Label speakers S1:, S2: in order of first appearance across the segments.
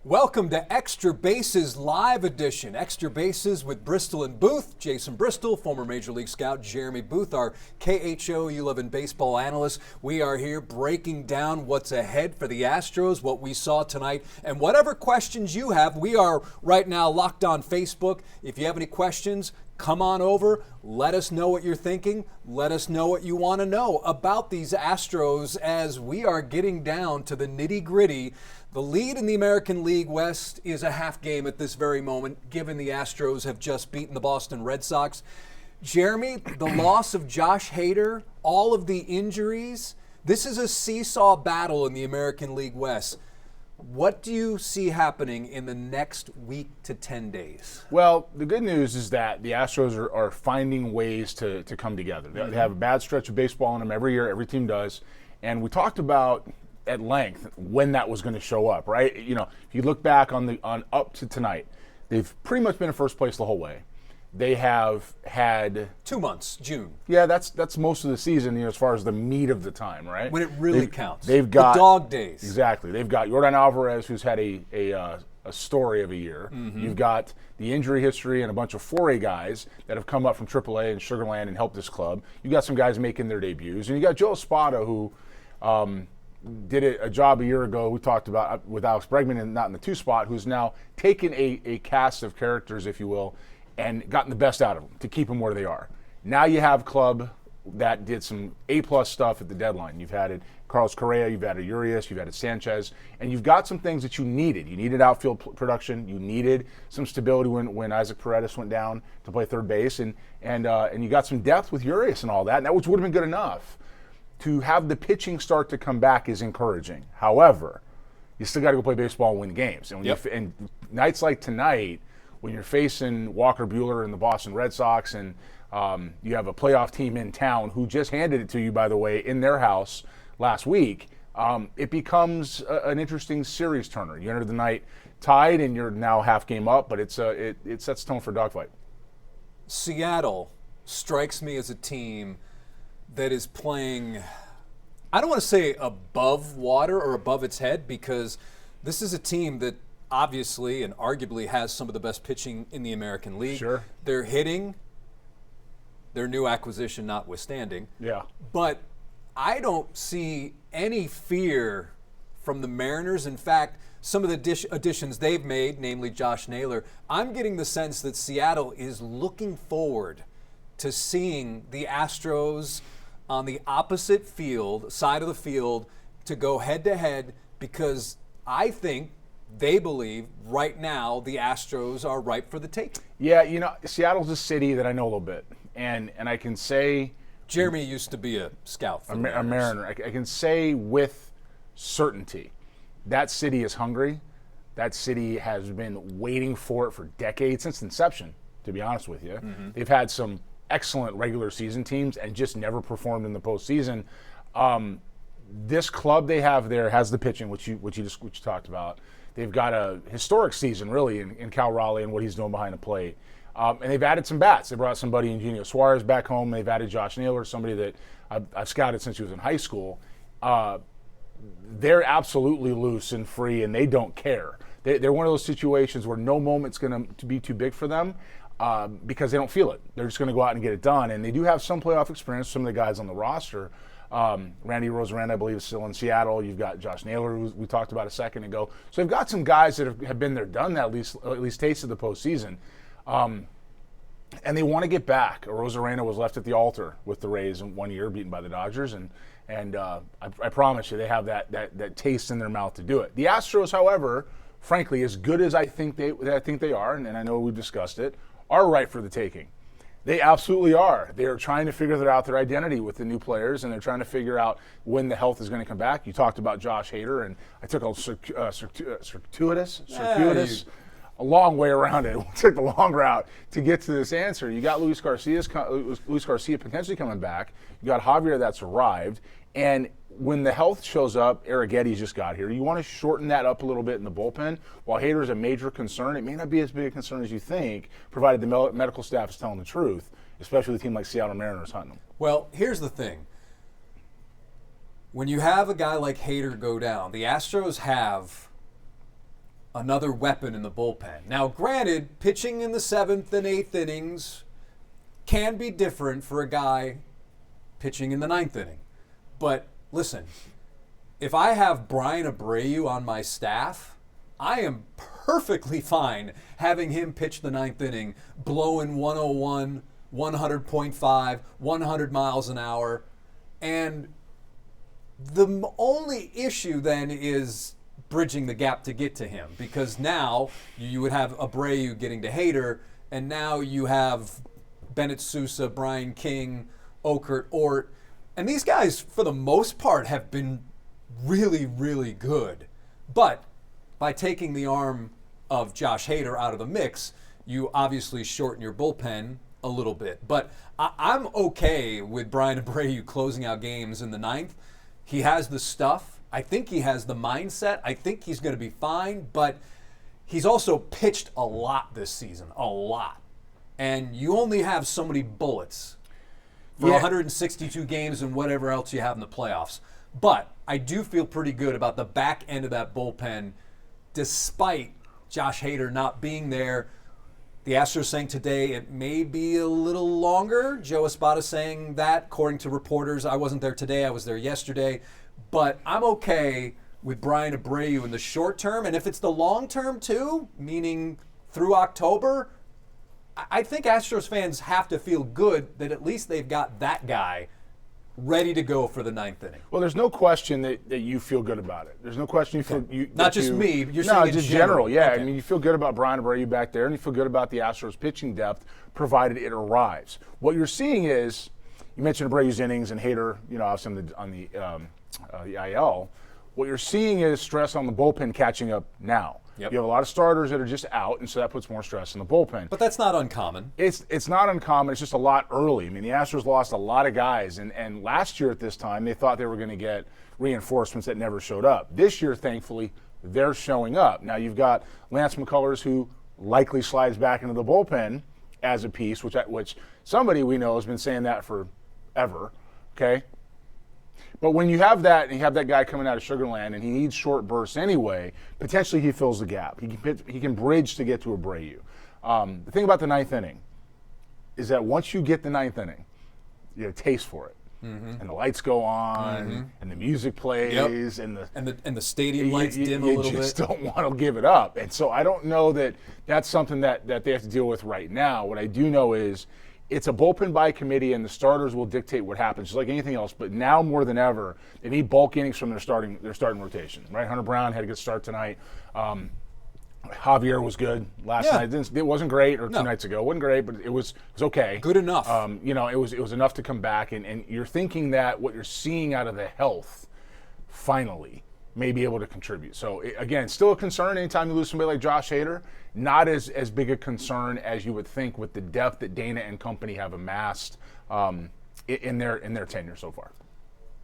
S1: Welcome to Extra Bases Live Edition. Extra Bases with Bristol and Booth. Jason Bristol, former Major League Scout Jeremy Booth, our KHOU 11 baseball analyst. We are here breaking down what's ahead for the Astros, what we saw tonight, and whatever questions you have. We are right now locked on Facebook. If you have any questions, come on over. Let us know what you're thinking. Let us know what you want to know about these Astros as we are getting down to the nitty-gritty. The lead in the American League West is a half game at this very moment, given the Astros have just beaten the Boston Red Sox. Jeremy, the loss of Josh Hader, all of the injuries, this is a seesaw battle in the American League West. What do you see happening in the next week to 10 days?
S2: Well, the good news is that the Astros are finding ways to come together. They have a bad stretch of baseball in them every year. Every team does. And we talked about at length when that was going to show up, right? You know, if you look back on up to tonight, they've pretty much been in first place the whole way. They have had
S1: 2 months, June.
S2: Yeah, that's most of the season, as far as the meat of the time, right?
S1: When it really counts.
S2: They've got
S1: the dog days.
S2: Exactly. They've got Yordan Alvarez, who's had a story of a year. You've got the injury history and a bunch of 4A guys that have come up from AAA and Sugar Land and helped this club. You've got some guys making their debuts, and you got Joe Espada, who did a job a year ago. We talked about with Alex Bregman and not in the 2 spot, who's now taken a cast of characters, if you will, and gotten the best out of them to keep them where they are. Now you have club that did some A-plus stuff at the deadline. You've had Carlos Correa, you've added Urias, you've added Sanchez, and you've got some things that you needed. You needed outfield production. You needed some stability when Isaac Paredes went down to play third base, and you got some depth with Urias and all that, and that would have been good enough. To have the pitching start to come back is encouraging. However, you still got to go play baseball and win games. And, and nights like tonight, when you're facing Walker Buehler and the Boston Red Sox, and you have a playoff team in town who just handed it to you, by the way, in their house last week, it becomes an interesting series turner. You enter the night tied, and you're now half game up, but it sets the tone for a dogfight.
S1: Seattle strikes me as a team that is playing, I don't want to say above water or above its head, because this is a team that obviously and arguably has some of the best pitching in the American League.
S2: Sure.
S1: They're hitting, their new acquisition notwithstanding.
S2: Yeah.
S1: But I don't see any fear from the Mariners. In fact, some of the additions they've made, namely Josh Naylor, I'm getting the sense that Seattle is looking forward to seeing the Astros on the opposite side of the field to go head-to-head, because I think they believe right now the Astros are ripe for the take.
S2: Yeah, Seattle's a city that I know a little bit, and I can say
S1: Jeremy used to be a scout for the Mariners.
S2: A Mariner. I can say with certainty that city is hungry. That city has been waiting for it for decades, since inception, to be honest with you. They've had some excellent regular season teams and just never performed in the postseason. This club they have there has the pitching, which you talked about. They've got a historic season, really, in Cal Raleigh and what he's doing behind the plate. And they've added some bats. They brought somebody, Eugenio Suarez, back home. They've added Josh Naylor, somebody that I've scouted since he was in high school. They're absolutely loose and free, and they don't care. They're one of those situations where no moment's going to be too big for them. Because they don't feel it. They're just going to go out and get it done. And they do have some playoff experience, some of the guys on the roster. Randy Rosarena, I believe, is still in Seattle. You've got Josh Naylor, who we talked about a second ago. So they've got some guys that have been there, done that, at least tasted the postseason. And they want to get back. Rosarena was left at the altar with the Rays in 1 year, beaten by the Dodgers. And I promise you, they have that taste in their mouth to do it. The Astros, however, frankly, as good as I think they are, and I know we've discussed it, are right for the taking. They absolutely are. They're trying to figure out their identity with the new players, and they're trying to figure out when the health is going to come back. You talked about Josh Hader, and I took a circuitous, a long way around it. We took the long route to get to this answer. You got Luis Garcia potentially coming back. You got Javier that's arrived, and when the health shows up, Eric Getty's just got here. You want to shorten that up a little bit in the bullpen. While Hader is a major concern, it may not be as big a concern as you think, provided the medical staff is telling the truth, especially with a team like Seattle Mariners hunting them.
S1: Well, here's the thing. When you have a guy like Hader go down, the Astros have another weapon in the bullpen. Now, granted, pitching in the 7th and 8th innings can be different for a guy pitching in the 9th inning. But listen, if I have Brian Abreu on my staff, I am perfectly fine having him pitch the 9th inning, blowing 101, 100.5, 100 miles an hour. And the only issue then is bridging the gap to get to him, because now you would have Abreu getting to Hader, and now you have Bennett Sousa, Brian King, Okert, Ort, and these guys for the most part have been really, really good. But by taking the arm of Josh Hader out of the mix, you obviously shorten your bullpen a little bit. But I'm okay with Brian Abreu closing out games in the 9th. He has the stuff. I think he has the mindset. I think he's going to be fine, but he's also pitched a lot this season, a lot. And you only have so many bullets for 162 games and whatever else you have in the playoffs. But I do feel pretty good about the back end of that bullpen, despite Josh Hader not being there. The Astros saying today it may be a little longer. Joe Espada saying that, according to reporters. I wasn't there today. I was there yesterday. But I'm okay with Brian Abreu in the short term. And if it's the long term too, meaning through October, I think Astros fans have to feel good that at least they've got that guy ready to go for the 9th inning.
S2: Well, there's no question that you feel good about it. There's no question you feel
S1: not just me. You're saying
S2: just
S1: in general.
S2: Yeah,
S1: okay.
S2: I mean, you feel good about Brian Abreu back there, and you feel good about the Astros pitching depth, provided it arrives. What you're seeing is, you mentioned Abreu's innings and Hader, obviously on the IL. What you're seeing is stress on the bullpen catching up now.
S1: Yep.
S2: You have a lot of starters that are just out, and so that puts more stress on the bullpen.
S1: But that's not uncommon.
S2: It's not uncommon. It's just a lot early. I mean, the Astros lost a lot of guys, and last year at this time, they thought they were going to get reinforcements that never showed up. This year, thankfully, they're showing up. Now, you've got Lance McCullers, who likely slides back into the bullpen as a piece, which somebody we know has been saying that forever, okay? But when you have that, and you have that guy coming out of Sugar Land, and he needs short bursts anyway, potentially he fills the gap. He can bridge to get to Abreu. The thing about the 9th inning is that once you get the 9th inning, you have a taste for it. Mm-hmm. And the lights go on, and the music plays, and
S1: the stadium lights dim a little bit. You
S2: just don't want to give it up. And so I don't know that that's something that they have to deal with right now. What I do know is it's a bullpen by committee, and the starters will dictate what happens, just like anything else. But now more than ever, they need bulk innings from their starting rotation. Right? Hunter Brown had a good start tonight. Javier was good last night. It wasn't great, or 2 nights ago. It wasn't great, but it was okay.
S1: Good enough.
S2: It was enough to come back, and you're thinking that what you're seeing out of the health finally may be able to contribute. So again, still a concern anytime you lose somebody like Josh Hader. Not as big a concern as you would think with the depth that Dana and company have amassed in their tenure so far.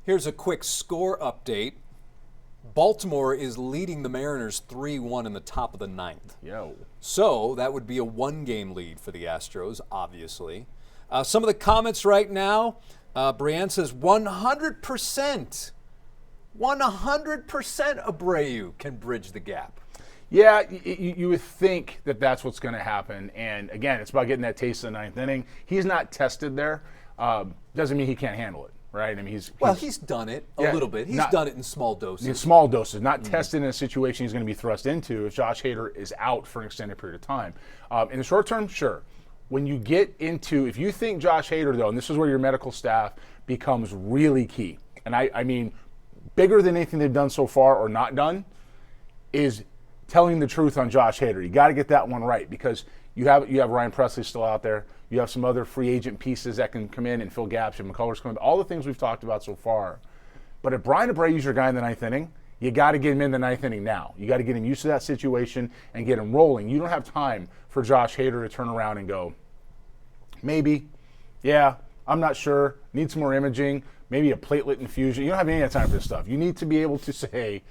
S1: Here's a quick score update. Baltimore is leading the Mariners 3-1 in the top of the 9th.
S2: Yo.
S1: So that would be a 1-game lead for the Astros, obviously. Some of the comments right now, Brienne says 100%. 100% Abreu can bridge the gap.
S2: Yeah, you would think that that's what's going to happen. And again, it's about getting that taste of the 9th inning. He's not tested there. Doesn't mean he can't handle it, right? I mean, he's
S1: done it a little bit. He's done it in small doses.
S2: In small doses, not tested in a situation he's going to be thrust into if Josh Hader is out for an extended period of time. In the short term, sure. When you get into, if you think Josh Hader, though, and this is where your medical staff becomes really key, and I mean bigger than anything they've done so far or not done, is telling the truth on Josh Hader. You got to get that one right, because you have Ryan Presley still out there. You have some other free agent pieces that can come in and fill gaps. You have McCullers coming. All the things we've talked about so far. But if Brian Abreu's your guy in the 9th inning, you got to get him in the 9th inning now. You got to get him used to that situation and get him rolling. You don't have time for Josh Hader to turn around and go, maybe, yeah, I'm not sure, need some more imaging, maybe a platelet infusion. You don't have any time for this stuff. You need to be able to say,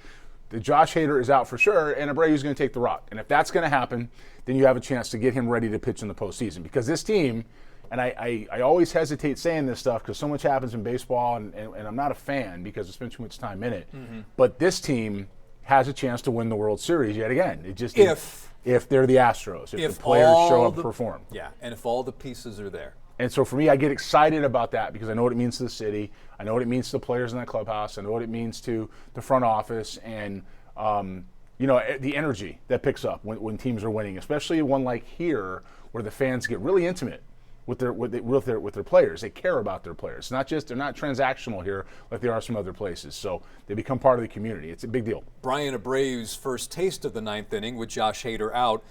S2: the Josh Hader is out for sure, and Abreu's going to take the rock. And if that's going to happen, then you have a chance to get him ready to pitch in the postseason. Because this team, and I always hesitate saying this stuff because so much happens in baseball, and I'm not a fan because I spend too much time in it. Mm-hmm. But this team has a chance to win the World Series yet again. It just
S1: if
S2: they're the Astros, if the players show up and perform.
S1: Yeah, and if all the pieces are there.
S2: And so for me, I get excited about that because I know what it means to the city. I know what it means to the players in that clubhouse. I know what it means to the front office and the energy that picks up when teams are winning, especially one like here where the fans get really intimate with their players. They care about their players. They're not transactional here like they are some other places. So they become part of the community. It's a big deal.
S1: Brian Abreu's first taste of the ninth inning with Josh Hader out.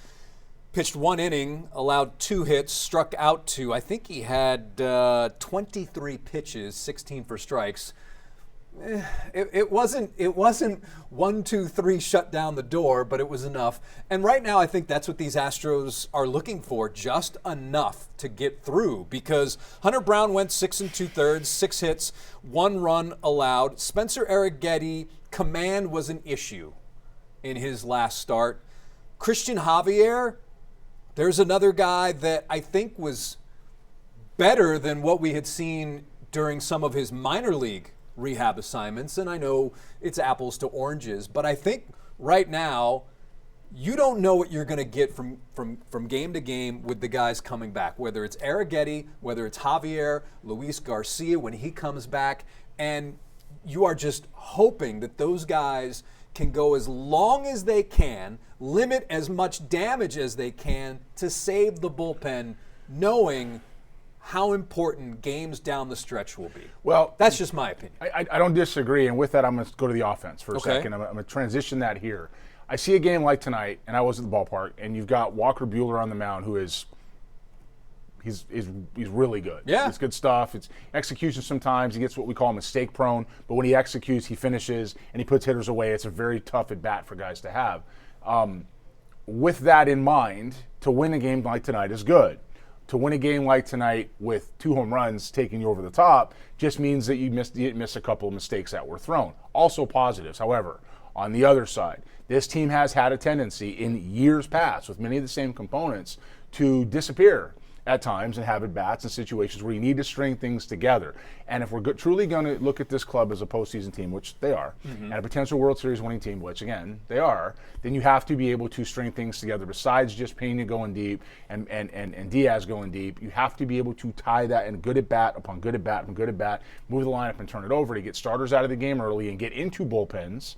S1: Pitched 1 inning, allowed 2 hits, struck out 2. I think he had 23 pitches, 16 for strikes. It wasn't 1, 2, 3 shut down the door, but it was enough. And right now I think that's what these Astros are looking for, just enough to get through, because Hunter Brown went 6 2/3, 6 hits, 1 run allowed. Spencer Arrighetti, command was an issue in his last start. Christian Javier, there's another guy that I think was better than what we had seen during some of his minor league rehab assignments. And I know it's apples to oranges, but I think right now you don't know what you're going to get from game to game with the guys coming back, whether it's Arrighetti, whether it's Javier, Luis Garcia when he comes back. And you are just hoping that those guys can go as long as they can, limit as much damage as they can to save the bullpen, knowing how important games down the stretch will be.
S2: Well,
S1: that's just my opinion.
S2: I don't disagree, and with that, I'm going to go to the offense for a second. I'm going to transition that here. I see a game like tonight, and I was at the ballpark, and you've got Walker Buehler on the mound, who is he's really good.
S1: Yeah,
S2: it's good stuff. It's execution. Sometimes he gets what we call mistake prone, but when he executes, he finishes and he puts hitters away. It's a very tough at bat for guys to have. With that in mind, to win a game like tonight is good. To win a game like tonight with 2 home runs taking you over the top just means that you didn't miss a couple of mistakes that were thrown. Also positives. However, on the other side, this team has had a tendency in years past with many of the same components to disappear at times and have at-bats in situations where you need to string things together. And if we're truly going to look at this club as a postseason team, which they are, and a potential World Series winning team, which, again, they are, then you have to be able to string things together besides just Pena going deep and Diaz going deep. You have to be able to tie that in good at-bat upon good at-bat upon good at-bat, move the lineup and turn it over to get starters out of the game early and get into bullpens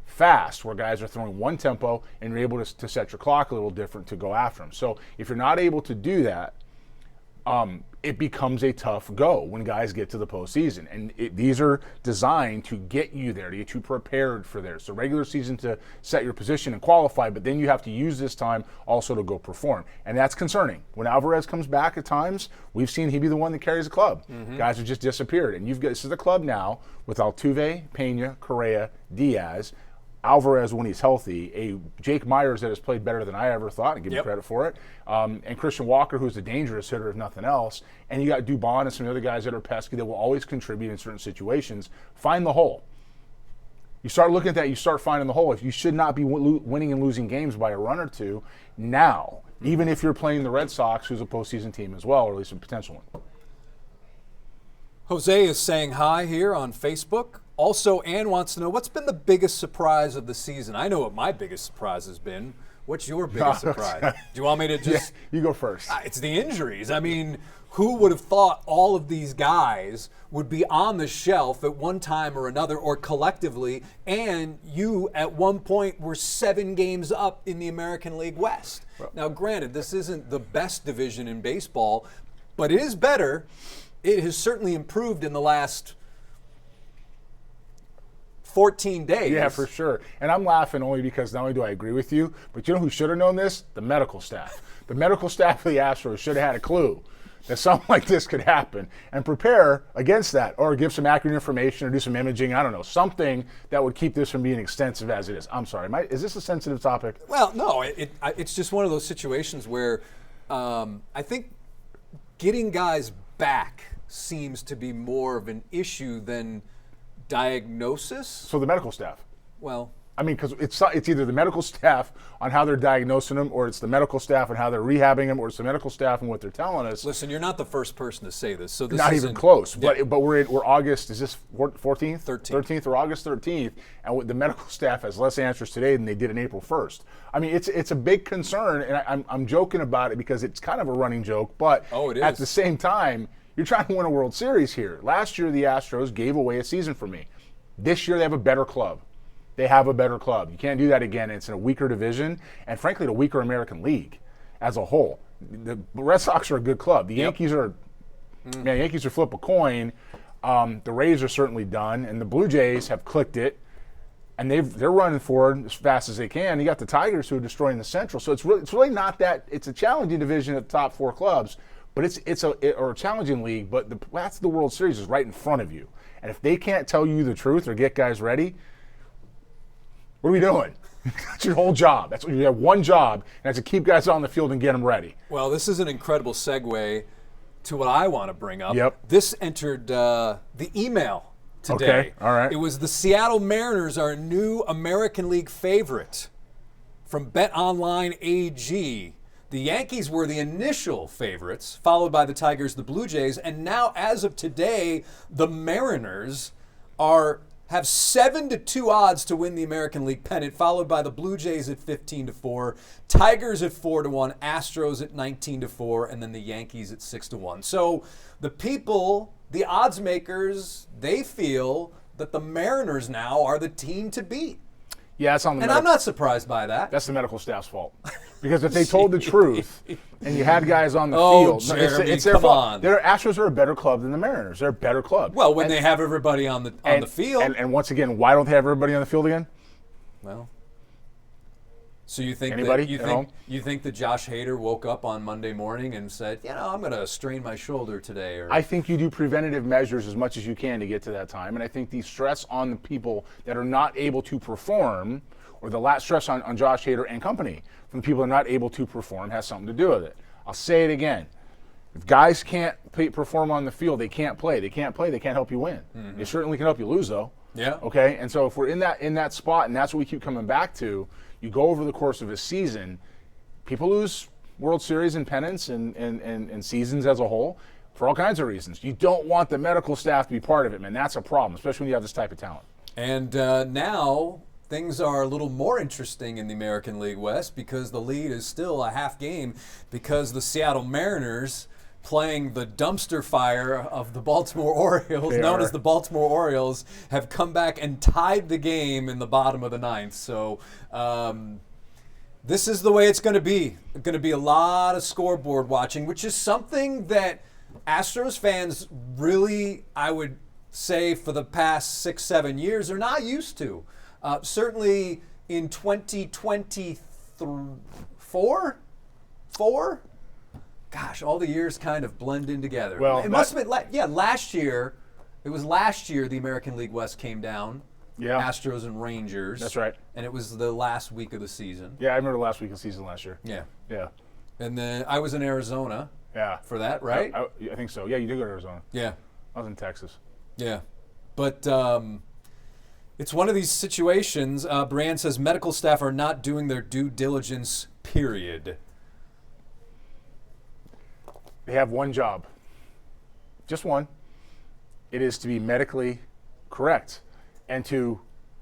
S2: fast, where guys are throwing one tempo and you're able to set your clock a little different to go after them. So if you're not able to do that, it becomes a tough go when guys get to the postseason. And these are designed to get you there, to get you prepared for there. So regular season to set your position and qualify, but then you have to use this time also to go perform. And that's concerning. When Alvarez comes back at times, we've seen he be the one that carries the club. Guys have just disappeared. And this is the club now with Altuve, Pena, Correa, Diaz, Alvarez when he's healthy, a Jake Myers that has played better than I ever thought, and give him credit for it, and Christian Walker, who's a dangerous hitter if nothing else, and you got Dubon and some other guys that are pesky that will always contribute in certain situations. Find the hole. You start looking at that, you start finding the hole. If you should not be winning and losing games by a run or two now, even if you're playing the Red Sox, who's a postseason team as well, or at least a potential one.
S1: Jose is saying hi here on Facebook. Also, Ann wants to know, what's been the biggest surprise of the season? I know what my biggest surprise has been. What's your biggest surprise? Do you want me to just...
S2: Yeah, you go first.
S1: It's the injuries. I mean, who would have thought all of these guys would be on the shelf at one time or another, or collectively, and you at one point were 7 games up in the American League West. Now, granted, this isn't the best division in baseball, but it is better. It has certainly improved in the last 14 days.
S2: Yeah, for sure. And I'm laughing only because not only do I agree with you, but you know who should have known this? The medical staff. The medical staff of the Astros should have had a clue that something like this could happen and prepare against that, or give some accurate information or do some imaging, I don't know, something that would keep this from being extensive as it is. I'm sorry, is this a sensitive topic?
S1: Well, no, it's just one of those situations where I think getting guys back seems to be more of an issue than diagnosis.
S2: So the medical staff.
S1: Well,
S2: I mean, because it's either the medical staff on how they're diagnosing them, or it's the medical staff on how they're rehabbing them, or it's the medical staff and what they're telling us.
S1: Listen, you're not the first person to say this, so this
S2: not
S1: isn't
S2: even close.
S1: Yeah.
S2: But we're August. Is this 14th,
S1: 13th
S2: or August 13th? And the medical staff has less answers today than they did on April 1st. I mean, it's a big concern, and I'm joking about it because it's kind of a running joke. But
S1: it is.
S2: At the same time, you're trying to win a World Series here. Last year, the Astros gave away a season for me. This year, they have a better club. They have a better club. You can't do that again. It's in a weaker division, and frankly, the weaker American League as a whole. The Red Sox are a good club. The Yankees are, man, Yankees are flip a coin. The Rays are certainly done, and the Blue Jays have clicked it, and they're running forward as fast as they can. You got the Tigers who are destroying the Central. So it's really not that. It's a challenging division of the top 4 clubs, but it's a challenging league. But that's the World Series is right in front of you, and if they can't tell you the truth or get guys ready. What are we doing? That's your whole job. That's what you have one job, and that's to keep guys on the field and get them ready.
S1: Well, this is an incredible segue to what I want to bring up.
S2: Yep.
S1: This entered the email today.
S2: Okay, all right.
S1: It was the Seattle Mariners are a new American League favorite from BetOnline AG. The Yankees were the initial favorites, followed by the Tigers, the Blue Jays, and now, as of today, the Mariners have 7-2 odds to win the American League pennant, followed by the Blue Jays at 15-4, Tigers at 4-1, Astros at 19-4, and then the Yankees at 6-1. So the people, the odds makers, they feel that the Mariners now are the team to beat.
S2: Yeah, that's on the.
S1: And I'm not surprised by that.
S2: That's the medical staff's fault. Because if they told the truth and you had guys on the field,
S1: Jeremy,
S2: it's their
S1: come
S2: fault.
S1: on.
S2: The Astros are a better club than the Mariners. They're a better club.
S1: Well, when they have everybody on the field.
S2: And once again, why don't they have everybody on the field again?
S1: Well, so you think
S2: Anybody at home?
S1: You think that Josh Hader woke up on Monday morning and said, I'm going to strain my shoulder today? Or
S2: I think you do preventative measures as much as you can to get to that time. And I think the stress on the people that are not able to perform, or the last stress on Josh Hader and company from the people that are not able to perform, has something to do with it. I'll say it again. If guys can't perform on the field, they can't play. They can't play. They can't help you win. Mm-hmm. They certainly can help you lose, though.
S1: Yeah.
S2: Okay. And so if we're in that spot, and that's what we keep coming back to, you go over the course of a season, people lose World Series and pennants and seasons as a whole for all kinds of reasons. You don't want the medical staff to be part of it, man. That's a problem, especially when you have this type of talent.
S1: And now things are a little more interesting in the American League West because the lead is still a half game because the Seattle Mariners, playing the dumpster fire of the Baltimore Orioles, known as the Baltimore Orioles, have come back and tied the game in the bottom of the ninth. So this is the way it's going to be. It's going to be a lot of scoreboard watching, which is something that Astros fans really, I would say, for the past 6-7 years are not used to. Certainly in 2024, gosh, all the years kind of blend in together.
S2: Well,
S1: it must have been, last year. It was last year the American League West came down.
S2: Yeah.
S1: Astros and Rangers.
S2: That's right.
S1: And it was the last week of the season.
S2: Yeah, I remember the last week of the season last year.
S1: Yeah.
S2: Yeah.
S1: And then I was in Arizona.
S2: Yeah.
S1: For that, right?
S2: I think so. Yeah, you did go to Arizona.
S1: Yeah.
S2: I was in Texas.
S1: Yeah. But it's one of these situations. Brian says medical staff are not doing their due diligence, period.
S2: They have one job. Just one. It is to be medically correct and to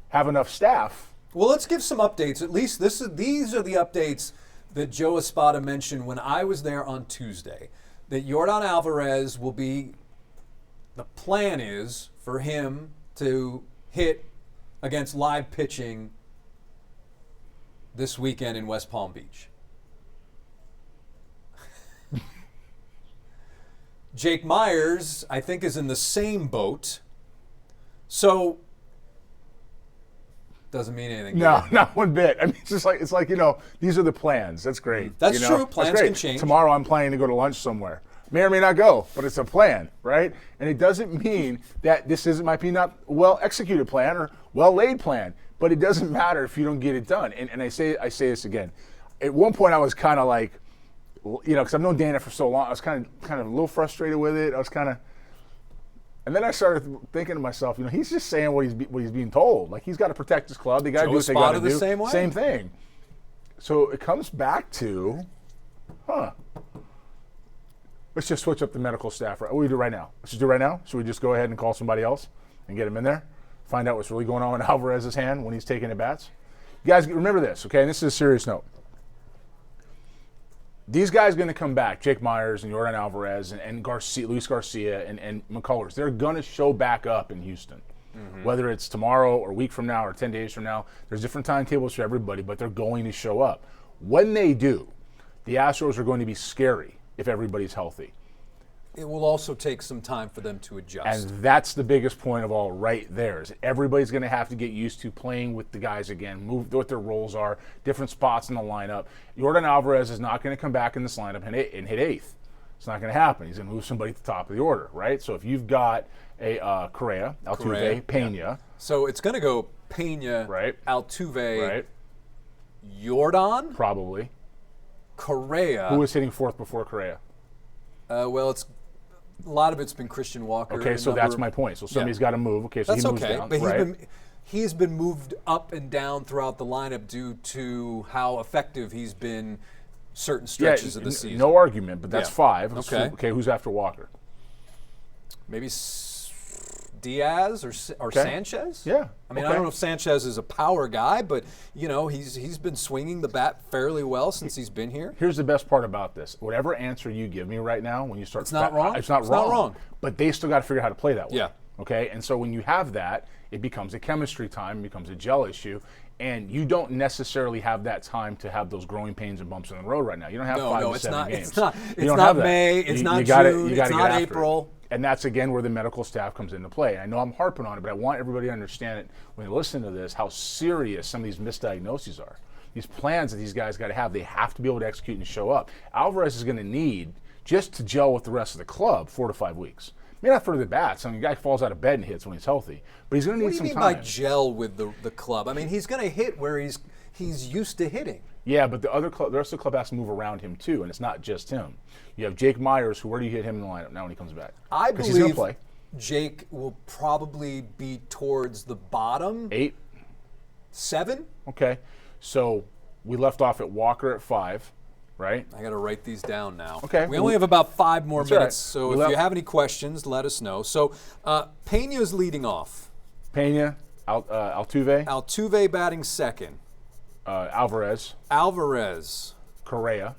S2: have enough staff.
S1: Well, let's give some updates. At least these are the updates that Joe Espada mentioned when I was there on Tuesday. That Yordan Alvarez will be, the plan is for him to hit against live pitching this weekend in West Palm Beach. Jake Myers, I think, is in the same boat. So, doesn't mean anything.
S2: No, not one bit. I mean, it's like these are the plans. That's great.
S1: That's true. Plans can change.
S2: Tomorrow I'm planning to go to lunch somewhere. May or may not go, but it's a plan, right? And it doesn't mean that this might be not well executed plan or well laid plan, but it doesn't matter if you don't get it done. And I say this again. At one point I was kind of like, because I've known Dana for so long, I was kind of a little frustrated with it. I And then I started thinking to myself, he's just saying what he's being told. Like, he's got to protect his club. They got to do what they got to do.
S1: Same way.
S2: Same thing. So it comes back to, let's just switch up the medical staff. What do we do right now? Let's just do it right now. Should we just go ahead and call somebody else and get him in there? Find out what's really going on with Alvarez's hand when he's taking at bats? You guys, remember this, okay? And this is a serious note. These guys are going to come back, Jake Myers and Yordan Alvarez and Luis Garcia and McCullers. They're going to show back up in Houston. Mm-hmm. Whether it's tomorrow or a week from now or 10 days from now, there's different timetables for everybody, but they're going to show up. When they do, the Astros are going to be scary if everybody's healthy.
S1: It will also take some time for them to adjust.
S2: And that's the biggest point of all right there. Is everybody's going to have to get used to playing with the guys again, move what their roles are, different spots in the lineup. Yordan Alvarez is not going to come back in this lineup and hit eighth. It's not going to happen. He's going to move somebody at the top of the order, right? So if you've got a Correa, Altuve, Pena. Yeah.
S1: So it's going to go Pena,
S2: right.
S1: Altuve,
S2: right.
S1: Yordan,
S2: probably.
S1: Correa.
S2: Who was hitting fourth before Correa?
S1: Well, a lot of it's been Christian Walker.
S2: Okay, so that's my point. So somebody's got to move. Okay, so
S1: that's
S2: he moves down.
S1: But he's been moved up and down throughout the lineup due to how effective he's been certain stretches of the season.
S2: No argument, but that's 5.
S1: Okay.
S2: Okay, who's after Walker?
S1: Maybe Diaz or Sanchez?
S2: Yeah.
S1: I mean, I don't know if Sanchez is a power guy, but, he's been swinging the bat fairly well since he's been here.
S2: Here's the best part about this. Whatever answer you give me right now, when you start...
S1: It's not wrong?
S2: It's not wrong. But they still got to figure out how to play that way.
S1: Yeah.
S2: Okay? And so when you have that, it becomes a chemistry time, it becomes a gel issue, and you don't necessarily have that time to have those growing pains and bumps in the road right now. You don't have 5 to 7 games.
S1: It's not May, it's not June, it's not April.
S2: And that's, again, where the medical staff comes into play. I know I'm harping on it, but I want everybody to understand it when they listen to this, how serious some of these misdiagnoses are. These plans that these guys got to have, they have to be able to execute and show up. Alvarez is going to need, just to gel with the rest of the club, 4 to 5 weeks. Maybe not for the bats. I mean, the guy falls out of bed and hits when he's healthy. But he's going to need some time.
S1: What do you mean by gel with the club? I mean, he's going to hit where he's used to hitting.
S2: Yeah, but the rest of the club has to move around him too, and it's not just him. You have Jake Myers, where do you hit him in the lineup now when he comes back?
S1: I believe
S2: he's gonna play.
S1: Jake will probably be towards the bottom.
S2: 8?
S1: 7?
S2: Okay, so we left off at Walker at 5, right?
S1: I got to write these down now.
S2: Okay.
S1: We only have about 5 more minutes,
S2: right.
S1: So if you have any questions, let us know. So Pena's leading off.
S2: Pena, Altuve.
S1: Altuve batting second.
S2: Alvarez.
S1: Correa.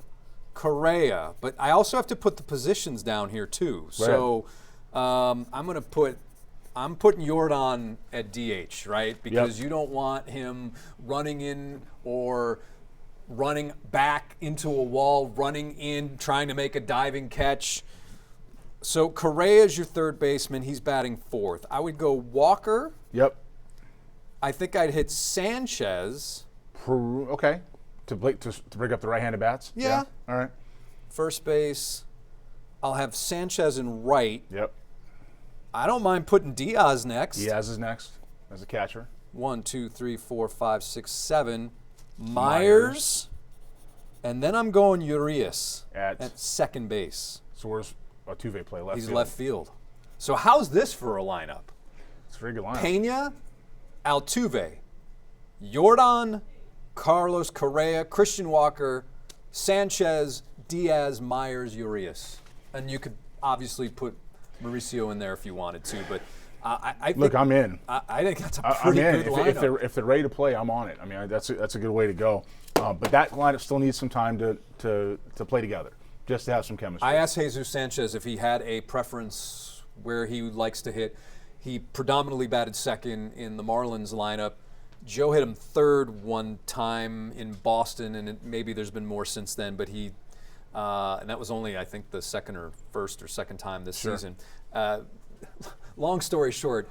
S1: But I also have to put the positions down here too. So I'm putting Yordan at DH, right? Because you don't want him running in or running back into a wall, running in, trying to make a diving catch. So Correa is your third baseman. He's batting fourth. I would go Walker.
S2: Yep.
S1: I think I'd hit Sanchez.
S2: Okay. To break up the right-handed bats?
S1: Yeah.
S2: All right.
S1: First base. I'll have Sanchez in right.
S2: Yep.
S1: I don't mind putting Diaz next.
S2: Diaz is next as a catcher.
S1: 1, 2, 3, 4, 5, 6, 7. Myers. And then I'm going Urias at second base.
S2: So where's Altuve play? Left field?
S1: He's left field. So how's this for a lineup?
S2: It's a very good lineup.
S1: Pena, Altuve, Yordan, Carlos Correa, Christian Walker, Sanchez, Diaz, Myers, Urias. And you could obviously put Mauricio in there if you wanted to, but I think,
S2: I'm in.
S1: I think that's a pretty good lineup.
S2: If they're ready to play, I'm on it. I mean, that's a good way to go. But that lineup still needs some time to play together, just to have some chemistry.
S1: I asked Jesus Sanchez if he had a preference where he likes to hit. He predominantly batted second in the Marlins lineup. Joe hit him third one time in Boston, and maybe there's been more since then, but he and that was only, I think, the first or second time this season. Long story short,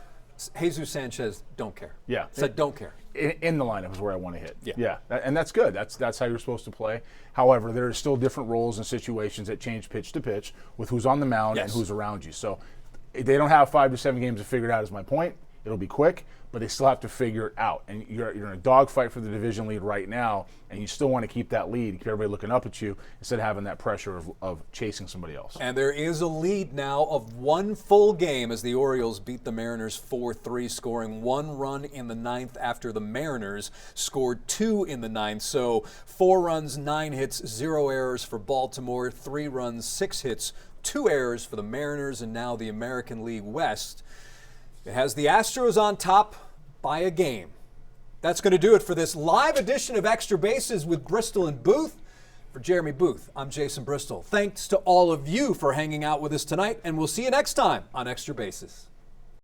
S1: Jesus Sanchez don't care.
S2: Yeah.
S1: Said don't care.
S2: In the lineup is where I want to hit.
S1: Yeah.
S2: And that's good. That's how you're supposed to play. However, there are still different roles and situations that change pitch to pitch with who's on the mound and who's around you. So they don't have 5 to 7 games to figure it out is my point. It'll be quick, but they still have to figure it out. And you're in a dogfight for the division lead right now, and you still want to keep that lead, keep everybody looking up at you instead of having that pressure of chasing somebody else.
S1: And there is a lead now of 1 full game as the Orioles beat the Mariners 4-3, scoring 1 run in the 9th after the Mariners scored 2 in the 9th. So 4 runs, 9 hits, 0 errors for Baltimore, 3 runs, 6 hits, 2 errors for the Mariners, and now the American League West. It has the Astros on top by a game. That's going to do it for this live edition of Extra Bases with Bristol and Booth. For Jeremy Booth, I'm Jason Bristol. Thanks to all of you for hanging out with us tonight, and we'll see you next time on Extra Bases.